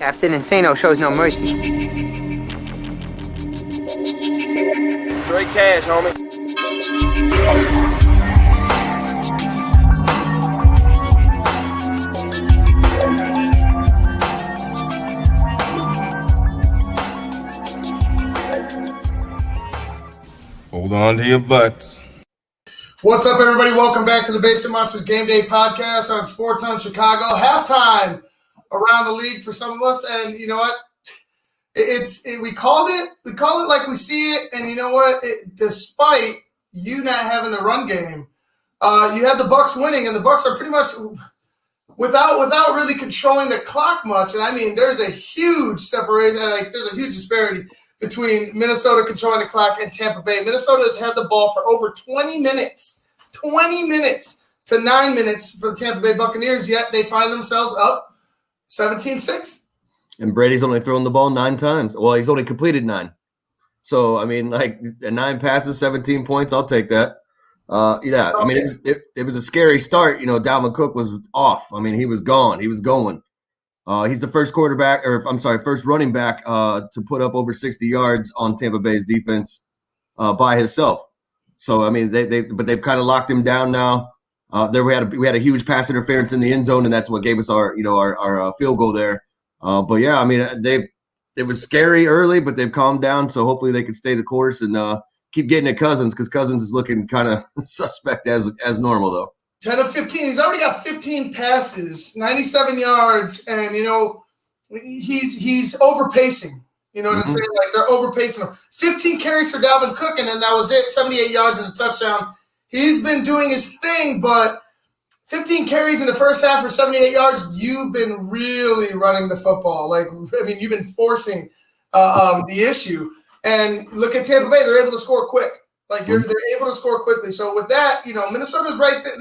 Captain Insano shows no mercy. Straight cash, homie. Hold on to your butts. What's up, everybody? Welcome back to the Basic Monsters Game Day podcast on Sports on Chicago. Halftime around the league for some of us, and you know what? We called it like we see it, and you know what? Despite you not having the run game, you had the BUCS winning, and the BUCS are pretty much without really controlling the clock much. And I mean, there's a huge separation, there's a huge disparity between Minnesota controlling the clock and Tampa Bay. Minnesota has had the ball for over 20 minutes to 9 minutes for the Tampa Bay Buccaneers, yet they find themselves up 17-6. And Brady's only thrown the ball 9 times. Well, he's only completed 9. So, I mean, 9 passes, 17 points, I'll take that. Yeah, I mean, it was a scary start. You know, Dalvin Cook was off. I mean, he was gone. He was going. He's the first first running back to put up over 60 yards on Tampa Bay's defense by himself. So, I mean, they've kind of locked him down now. We had a huge pass interference in the end zone, and that's what gave us our field goal there. But yeah, I mean, it was scary early, but they've calmed down. So hopefully they can stay the course and keep getting at Cousins, because Cousins is looking kind of suspect as normal though. 10 of 15. He's already got 15 passes, 97 yards, and he's overpacing. You know what I'm saying? Like, they're overpacing him. 15 carries for Dalvin Cook, and then that was it. 78 yards and a touchdown. He's been doing his thing, but 15 carries in the first half for 78 yards, you've been really running the football. You've been forcing the issue. And look at Tampa Bay. They're able to score quick. They're able to score quickly. So with that, Minnesota's right there.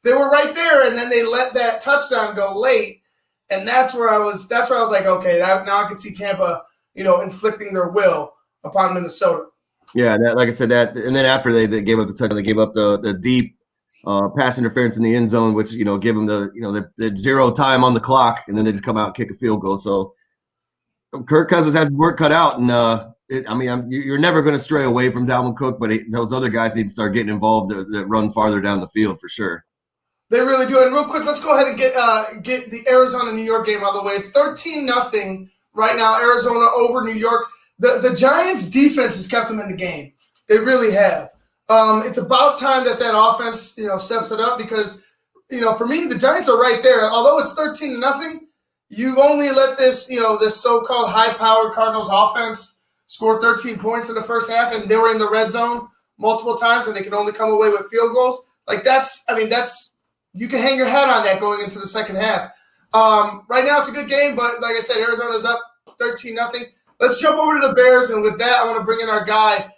They were right there, and then they let that touchdown go late. And that's where I was like, okay, now I can see Tampa, inflicting their will upon Minnesota. Yeah, like I said, and then after they gave up the touchdown, they gave up the deep pass interference in the end zone, which give them the 0 time on the clock, and then they just come out and kick a field goal. So Kirk Cousins has work cut out, and you're never going to stray away from Dalvin Cook, but those other guys need to start getting involved that run farther down the field for sure. They really do. And real quick, let's go ahead and get the Arizona-New York game out of the way. It's 13-0 right now, Arizona over New York. The Giants' defense has kept them in the game. They really have. It's about time that offense, steps it up, because, for me, the Giants are right there. Although it's 13-0, you've only let this so-called high-powered Cardinals offense score 13 points in the first half, and they were in the red zone multiple times, and they can only come away with field goals. You can hang your hat on that going into the second half. Right now, it's a good game, but like I said, Arizona's up 13-0. Let's jump over to the Bears, and with that, I want to bring in our guy.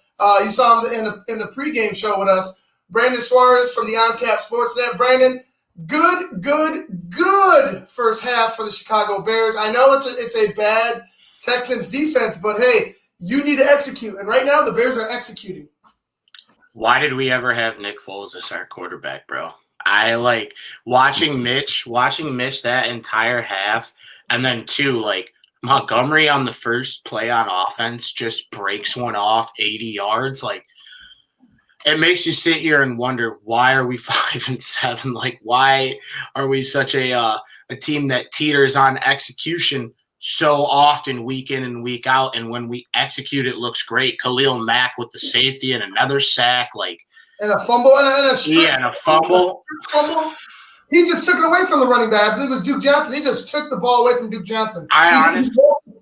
You saw him in the pregame show with us, Brandon Suarez from the On Tap Sportsnet. Brandon, good first half for the Chicago Bears. I know it's a bad Texans defense, but hey, you need to execute, and right now the Bears are executing. Why did we ever have Nick Foles as our quarterback, bro? I like watching Mitch that entire half, and then Montgomery on the first play on offense just breaks one off 80 yards. It makes you sit here and wonder, why are we 5-7? Why are we such a team that teeters on execution so often, week in and week out? And when we execute, it looks great. Khalil Mack with the safety and another sack, and a fumble and a fumble. He just took it away from the running back. I believe it was Duke Johnson. He just took the ball away from Duke Johnson.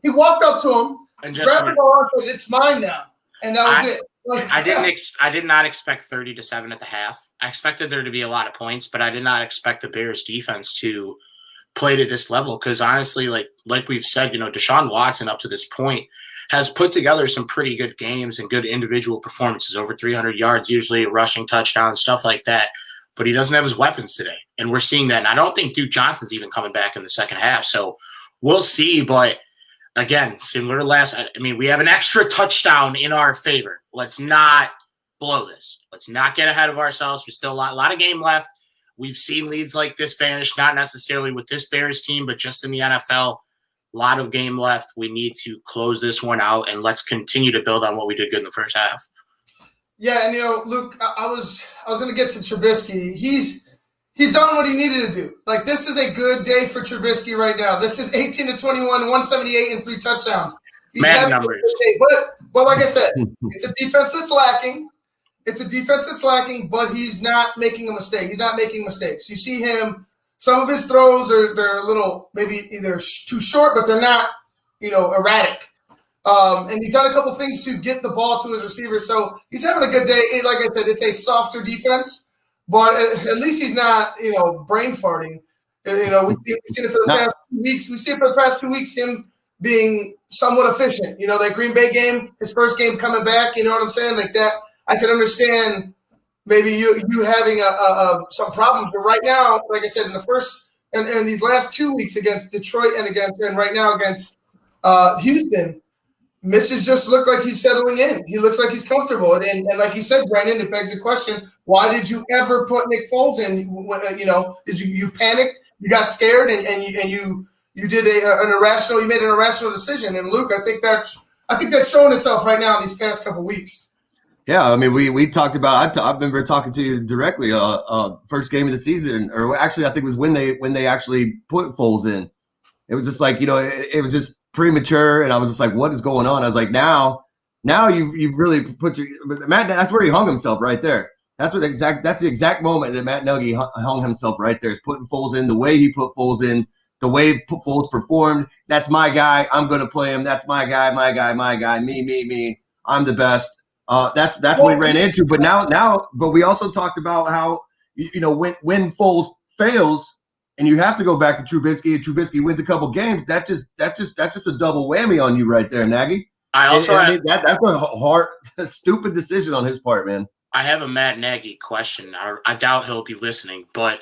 He walked up to him, and just grabbed the ball, and said, "It's mine now," and that was it. I did not expect 30-7 at the half. I expected there to be a lot of points, but I did not expect the Bears defense to play to this level, because honestly, like we've said, Deshaun Watson up to this point has put together some pretty good games and good individual performances, over 300 yards, usually rushing touchdowns, stuff like that. But he doesn't have his weapons today, and we're seeing that. And I don't think Duke Johnson's even coming back in the second half, so we'll see. But again, similar to last, we have an extra touchdown in our favor. Let's not blow this. Let's not get ahead of ourselves. We still a lot of game left. We've seen leads like this vanish, not necessarily with this Bears team, but just in the NFL. lot of game left. We need to close this one out, and let's continue to build on what we did good in the first half. Yeah, and Luke, I was going to get to Trubisky. He's done what he needed to do. Like, this is a good day for Trubisky right now. This is 18-21, 178, and 3 touchdowns. He's Mad numbers. But like I said, it's a defense that's lacking. But he's not making a mistake. He's not making mistakes. You see him. Some of his throws they're a little maybe either too short, but they're not, erratic. And he's done a couple things to get the ball to his receivers. So he's having a good day. Like I said, it's a softer defense, but at least he's not, brain farting. We've seen it for the past 2 weeks. We've seen it for the past 2 weeks, him being somewhat efficient. That Green Bay game, his first game coming back, you know what I'm saying? Like that, I could understand maybe you having some problems. But right now, like I said, in the first and these last 2 weeks against Detroit and right now against Houston, Mitch has just looked like he's settling in. He looks like he's comfortable. And like you said, Brandon, it begs the question, why did you ever put Nick Foles in? Did you panicked? You got scared and you did you made an irrational decision. And Luke, I think that's showing itself right now in these past couple of weeks. Yeah, I mean, we talked about. I remember talking to you directly. First game of the season, or actually, I think it was when they actually put Foles in. It was just like it was just premature, and I was just like, what is going on? I was like, now you've really put your Matt. That's where he hung himself right there. That's the exact moment that Matt Nagy hung himself right there. Is putting Foles in the way he put Foles in, the way Foles performed. That's my guy. I'm going to play him. That's my guy. Me. I'm the best. That's what we ran into. But but we also talked about how when Foles fails and you have to go back to Trubisky and Trubisky wins a couple games, that's just a double whammy on you right there, Nagy. That's a hard, stupid decision on his part, man. I have a Matt Nagy question. I doubt he'll be listening, but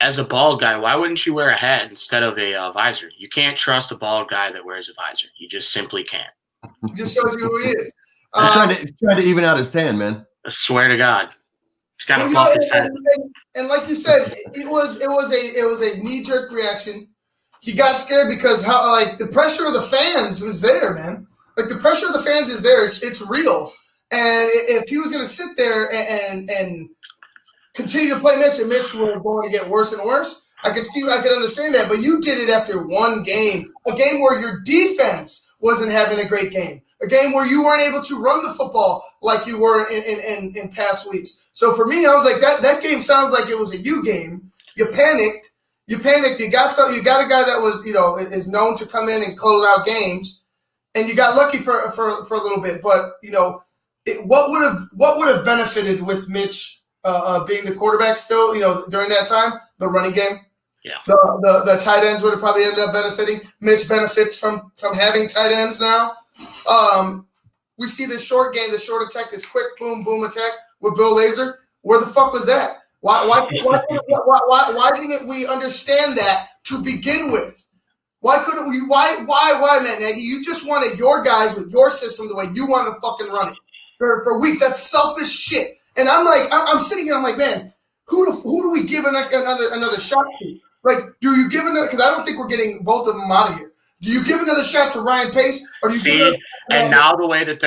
as a bald guy, why wouldn't you wear a hat instead of a visor? You can't trust a bald guy that wears a visor. You just simply can't. It just shows you who he is. He's trying to even out his tan, man. I swear to God, he's got to buff his head. And like you said, it was a knee-jerk reaction. He got scared because the pressure of the fans was there, man. Like the pressure of the fans is there. It's real. And if he was going to sit there and continue to play Mitch, and Mitch was going to get worse and worse, I could understand that. But you did it after one game, a game where your defense wasn't having a great game, a game where you weren't able to run the football like you were in past weeks. So for me, I was like, that game sounds like it was a you game. You panicked. You got a guy that was is known to come in and close out games, and you got lucky for a little bit. But what would have benefited with Mitch being the quarterback still during that time? The running game. Yeah. The tight ends would have probably ended up benefiting. Mitch benefits from having tight ends now. We see the short game, the short attack, this quick boom attack with Bill Lazor. Where the fuck was that? Why didn't we understand that to begin with? Why couldn't we? Why, Matt Nagy? You just wanted your guys with your system the way you wanted to fucking run it for weeks. That's selfish shit. And I'm like, I'm sitting here. I'm like, man, who do we give another shot to? Like, do you give another? Because I don't think we're getting both of them out of here. Do you give another shot to Ryan Pace, or do you and now the way that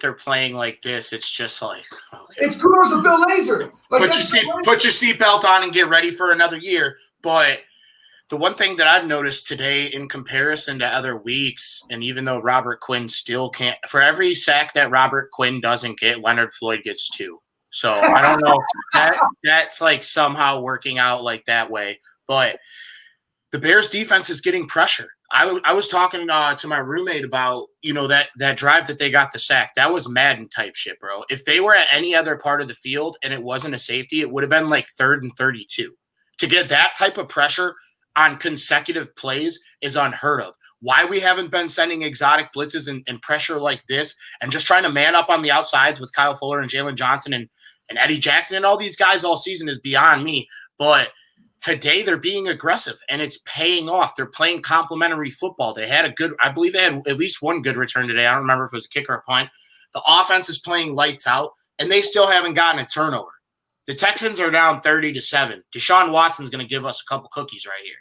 they're playing like this, it's just like okay. It's kudos to Bill Lazor. Like, put your seatbelt on and get ready for another year. But the one thing that I've noticed today, in comparison to other weeks, and even though Robert Quinn still can't, for every sack that Robert Quinn doesn't get, Leonard Floyd gets 2. So I don't know that's like somehow working out like that way. But the Bears defense is getting pressure. I was talking to my roommate about, that drive that they got the sack. That was Madden type shit, bro. If they were at any other part of the field and it wasn't a safety, it would have been like 3rd and 32. To get that type of pressure on consecutive plays is unheard of. Why we haven't been sending exotic blitzes and pressure like this and just trying to man up on the outsides with Kyle Fuller and Jalen Johnson and Eddie Jackson and all these guys all season is beyond me. But today they're being aggressive and it's paying off. They're playing complementary football. I believe they had at least one good return today. I don't remember if it was a kick or a punt. The offense is playing lights out and they still haven't gotten a turnover. The Texans are down 30-7. Deshaun Watson's going to give us a couple cookies right here.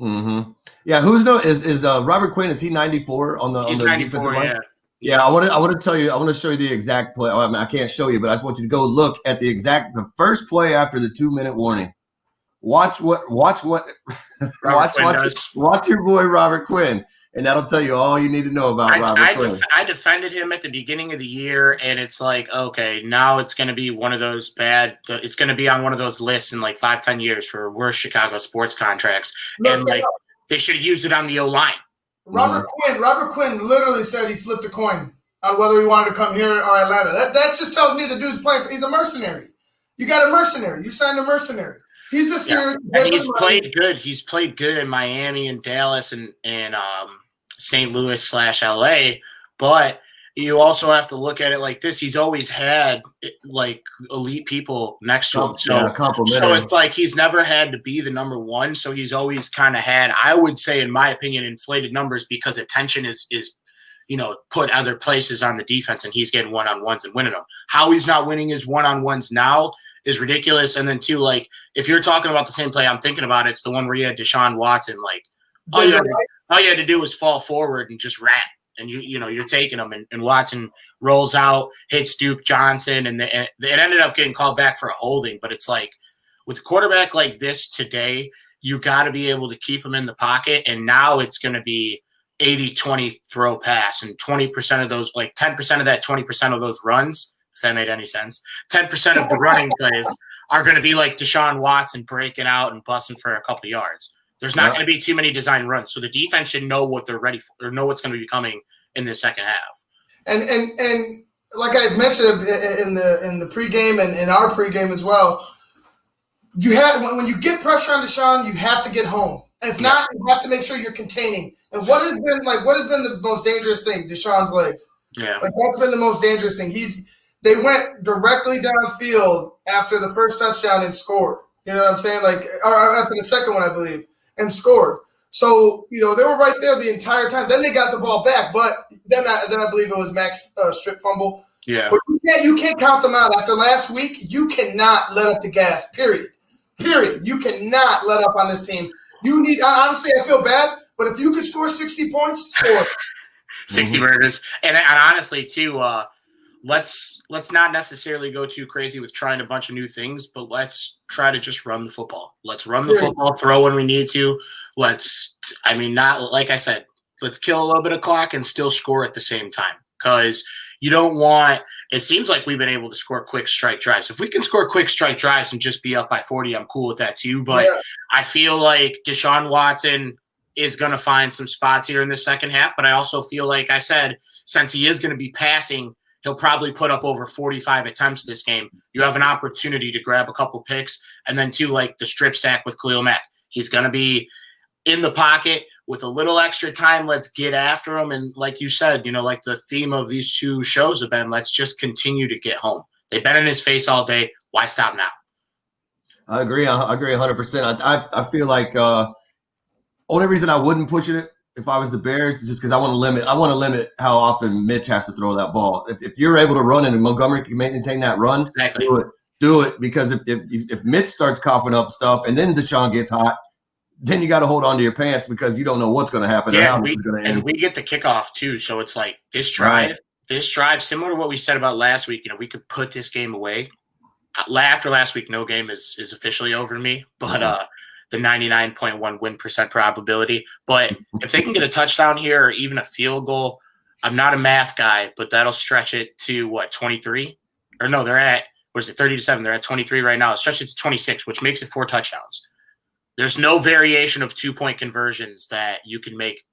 Mm-hmm. Yeah, who's no is Robert Quinn? Is he 94 on the He's on the 94, defensive line? yeah. Yeah, I want to tell you. I want to show you the exact play. I mean, I can't show you, but I just want you to go look at the first play after the 2-minute warning. Watch what watch your boy Robert Quinn, and that'll tell you all you need to know about Robert Quinn. I defended him at the beginning of the year, and it's like, okay, now it's going to be one of those bad. It's going to be on one of those lists in like 5-10 years for worst Chicago sports contracts, and like they should have used it on the O-line. Robert Quinn literally said he flipped a coin on whether he wanted to come here or Atlanta. That just tells me the dude's playing. He's a mercenary. You got a mercenary. You signed a mercenary. He's just here. And he's played good. He's played good in Miami and Dallas and St. Louis / LA. But you also have to look at it like this. He's always had like elite people next to him. So it's like he's never had to be the number one. So he's always kind of had, I would say, in my opinion, inflated numbers because attention is put other places on the defense, and he's getting one-on-ones and winning them. How he's not winning his one-on-ones now is ridiculous. And then two, like if you're talking about the same play I'm thinking about, it's the one where you had Deshaun Watson. Like all you had to do was fall forward and just ran, and you're taking them. And Watson rolls out, hits Duke Johnson, and it ended up getting called back for a holding. But it's like with a quarterback like this today, you got to be able to keep him in the pocket. And now it's going to be 80-20 throw pass, and 20% of those, like 10% of that 20% of those runs, if that made any sense, 10% of the running plays are going to be like Deshaun Watson breaking out and busting for a couple of yards. There's not going to be too many design runs, so the defense should know what they're ready for, or know what's going to be coming in the second half. And like I mentioned in the pregame and in our pregame as well, you have when you get pressure on Deshaun, you have to get home. If not, you have to make sure you're containing. And what has been the most dangerous thing? Deshaun's legs. Yeah, like that's been the most dangerous thing. They went directly downfield after the first touchdown and scored. You know what I'm saying? Like or after the second one, I believe, and scored. So they were right there the entire time. Then they got the ball back, but then I believe it was Max strip fumble. Yeah, but you can't count them out. After last week, you cannot let up the gas. Period. You cannot let up on this team. You need honestly, I feel bad, but if you could score 60 points, score 60 burgers. And honestly, too, let's not necessarily go too crazy with trying a bunch of new things, but let's try to just run the football. Let's run the football, throw when we need to. Not like I said, let's kill a little bit of clock and still score at the same time. Because you don't want – it seems like we've been able to score quick strike drives. If we can score quick strike drives and just be up by 40, I'm cool with that too. But I feel like Deshaun Watson is going to find some spots here in the second half. But I also feel like I said, since he is going to be passing, he'll probably put up over 45 attempts this game. You have an opportunity to grab a couple picks. And then too, like the strip sack with Khalil Mack. He's going to be in the pocket. With a little extra time, let's get after them. And like you said, like the theme of these two shows have been, let's just continue to get home. They've been in his face all day. Why stop now? I agree 100%. I feel like only reason I wouldn't push it if I was the Bears is just because I want to limit how often Mitch has to throw that ball. If you're able to run it and Montgomery can maintain that run, exactly. Do it. Because if Mitch starts coughing up stuff and then Deshaun gets hot, then you got to hold on to your pants because you don't know what's going to happen and how it's going to end. And we get the kickoff too, so it's like this drive, similar to what we said about last week. We could put this game away. After last week, no game is officially over to me, but the 99.1 win % probability. But if they can get a touchdown here or even a field goal, I'm not a math guy, but that'll stretch it to 23? Or no, they're at 30-7? They're at 23 right now. Stretch it to 26, which makes it 4 touchdowns. There's no variation of 2-point conversions that you can make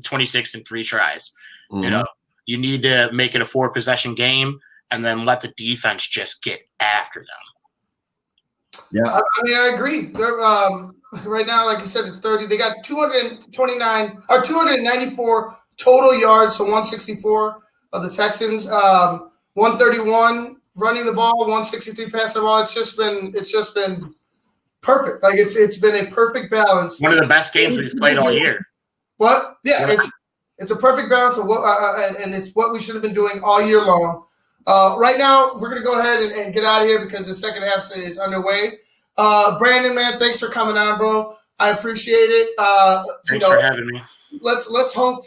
26 in 3 tries. Mm-hmm. You need to make it a 4-possession game and then let the defense just get after them. Yeah, I agree. They're, right now, like you said, it's 30. They got 294 total yards, so 164 of the Texans, 131 running the ball, 163 passing the ball. It's just been perfect. Like it's been a perfect balance. One of the best games we've played all year. What? Yeah. It's a perfect balance of what, and it's what we should have been doing all year long. Right now, we're gonna go ahead and get out of here because the second half is underway. Brandon, man, thanks for coming on, bro. I appreciate it. Thanks for having me. Let's hope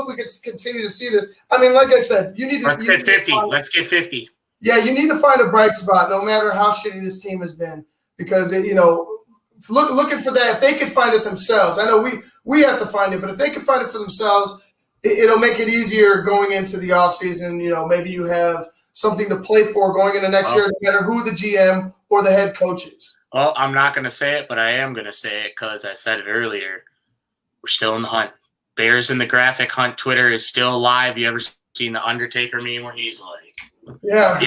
we can continue to see this. I mean, like I said, you need to get 50. Let's get 50. Yeah, you need to find a bright spot, no matter how shitty this team has been, because looking for that. If they could find it themselves, I know we have to find it, but if they could find it for themselves, it'll make it easier going into the offseason. Maybe you have something to play for going into next year, no matter who the GM or the head coach is. Well, I'm not going to say it, but I am going to say it because I said it earlier. We're still in the hunt. Bears in the graphic hunt. Twitter is still alive. You ever seen the Undertaker meme where he's like, yeah.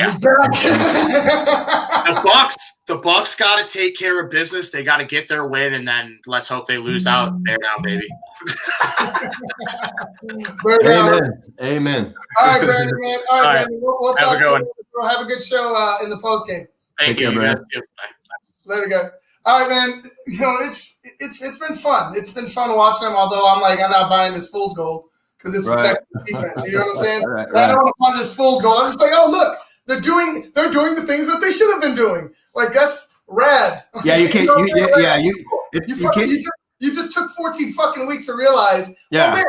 The Bucks got to take care of business. They got to get their win, and then let's hope they lose out. Bear down, baby. Amen. All right, Brandon, man. All right, Brandon. We'll have a good one. Have a good show in the post game. Thank you, Brandon. Later, guys. All right, man. It's been fun. It's been fun watching them. Although I'm not buying this fool's goal because it's the Texas defense. You know what I'm saying? Right. I don't want to buy this fool's goal. I'm just like, oh look, they're doing the things that they should have been doing. Like that's rad. Yeah, you can't. You just took 14 fucking weeks to realize. Yeah. Oh, man,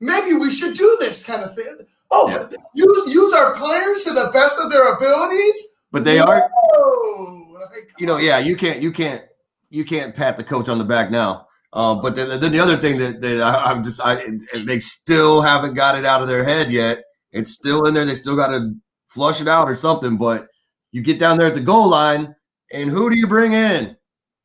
maybe we should do this kind of thing. Oh, yeah. use our players to the best of their abilities. But they are. Like, You can't pat the coach on the back now. But then the other thing that they still haven't got it out of their head yet. It's still in there. They still got to flush it out or something. But you get down there at the goal line, and who do you bring in?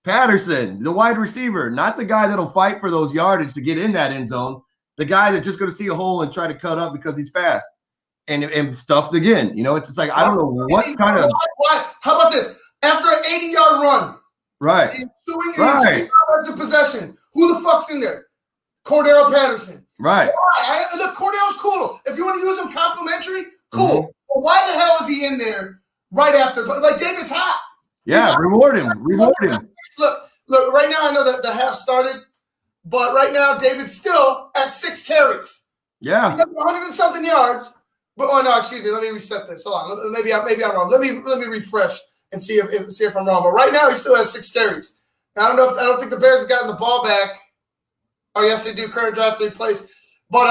Patterson, the wide receiver, not the guy that'll fight for those yardage to get in that end zone. The guy that's just going to see a hole and try to cut up because he's fast and stuffed again. It's just like I don't know what kind of. Why? How about this? After an 80-yard run. Right. Ensuing yards of possession. Who the fuck's in there? Cordero Patterson. Right. Look, Cordero's cool. If you want to use him complimentary, cool. Mm-hmm. But why the hell is he in there right after? Like David's hot. Yeah, reward him. Look. Right now, I know that the half started, but right now David's still at 6 carries. Yeah. He got 100 and something yards. But excuse me. Let me reset this. Hold on. Maybe I'm wrong. Let me refresh and see if I'm wrong. But right now he still has 6 carries. I don't think the Bears have gotten the ball back. Oh yes, they do. Current draft 3 plays. But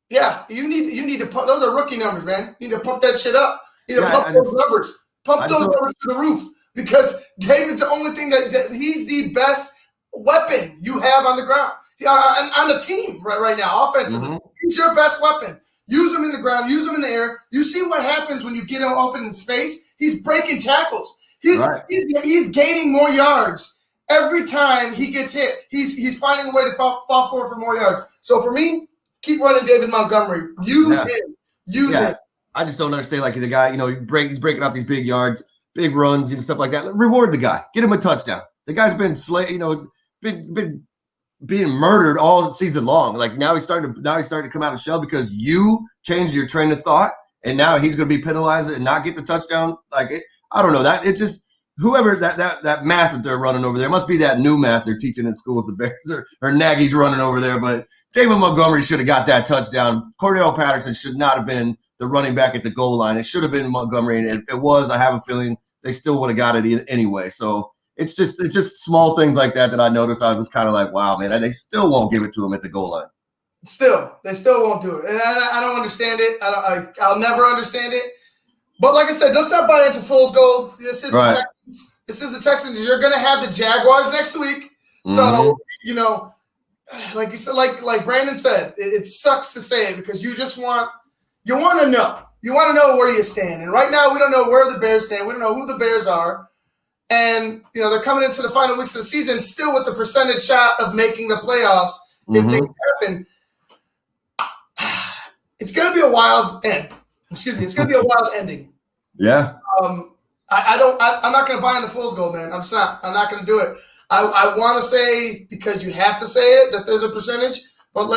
yeah, you need to pump. Those are rookie numbers, man. You need to pump that shit up. You need to pump those numbers. Pump those numbers to the roof because David's the only thing that he's the best weapon you have on the ground on the team right now offensively. Mm-hmm. He's your best weapon. Use him in the ground. Use him in the air. You see what happens when you get him open in space. He's breaking tackles. He's gaining more yards every time he gets hit. He's finding a way to fall forward for more yards. So for me, keep running David Montgomery. Use him. Use him. I just don't understand. Like the guy, he's breaking off these big yards, big runs, and stuff like that. Reward the guy. Get him a touchdown. The guy's been been being murdered all season long. Like now he's starting to come out of shell because you changed your train of thought, and now he's going to be penalized and not get the touchdown. I don't know that it just whoever that math that they're running over there must be that new math they're teaching in schools. The Bears or Nagy's running over there, but David Montgomery should have got that touchdown. Cordero Patterson should not have been the running back at the goal line. It should have been Montgomery, and if it was, I have a feeling they still would have got it anyway. So it's just small things like that I noticed. I was just kind of like, wow, man, they still won't give it to him at the goal line. They still won't do it, and I don't understand it. I'll never understand it. But like I said, let's not buy into fool's gold. This is the Texans. This is the Texans. You're going to have the Jaguars next week. So like you said, like Brandon said, it sucks to say it because you want to know. You want to know where you stand. And right now, we don't know where the Bears stand. We don't know who the Bears are. And, they're coming into the final weeks of the season still with the percentage shot of making the playoffs if things happen. It's going to be a wild end. Excuse me. It's going to be a wild ending. Yeah. I'm not going to buy in the fool's gold, man. I'm not going to do it. I want to say, because you have to say it, that there's a percentage, but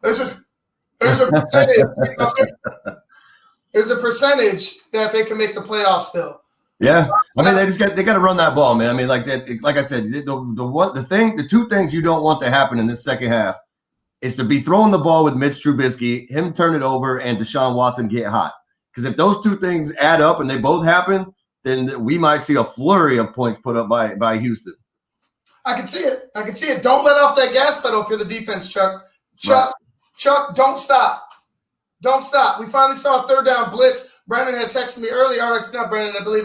there's a percentage. There's a percentage that they can make the playoffs still. Yeah, I mean they got to run that ball, man. I mean, like that, like I said, the two things you don't want to happen in this second half is to be throwing the ball with Mitch Trubisky, him turn it over, and Deshaun Watson get hot. Because if those two things add up and they both happen, then we might see a flurry of points put up by Houston. I can see it. I can see it. Don't let off that gas pedal if you're the defense, Chuck. Chuck, don't stop. Don't stop. We finally saw a third down blitz. Brandon had texted me earlier. Or it's not Brandon, I believe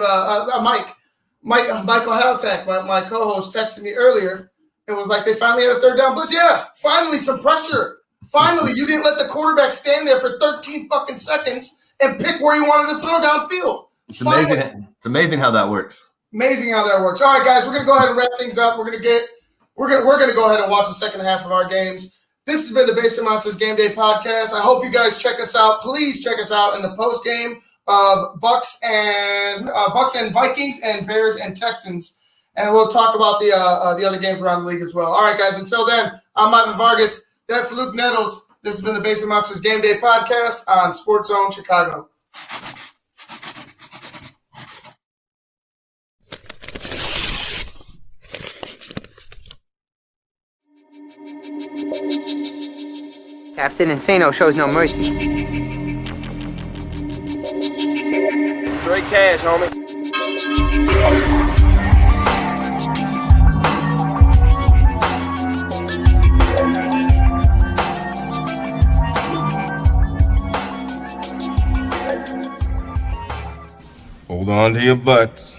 Michael Haltak, my co-host, texted me earlier. It was like they finally had a third down blitz. Yeah, finally some pressure. Finally, you didn't let the quarterback stand there for 13 fucking seconds and pick where he wanted to throw downfield. It's amazing. It's amazing how that works. Amazing how that works. All right, guys, we're gonna go ahead and wrap things up. We're gonna go ahead and watch the second half of our games. This has been the Basic Monsters Game Day podcast. I hope you guys check us out. Please check us out in the post game of Bucks and Vikings and Bears and Texans, and we'll talk about the other games around the league as well. All right, guys. Until then, I'm Ivan Vargas. That's Luke Nettles. This has been the Basic Monsters Game Day podcast on Sports Zone Chicago. Captain Insano shows no mercy. Straight cash, homie. Hold on to your butts.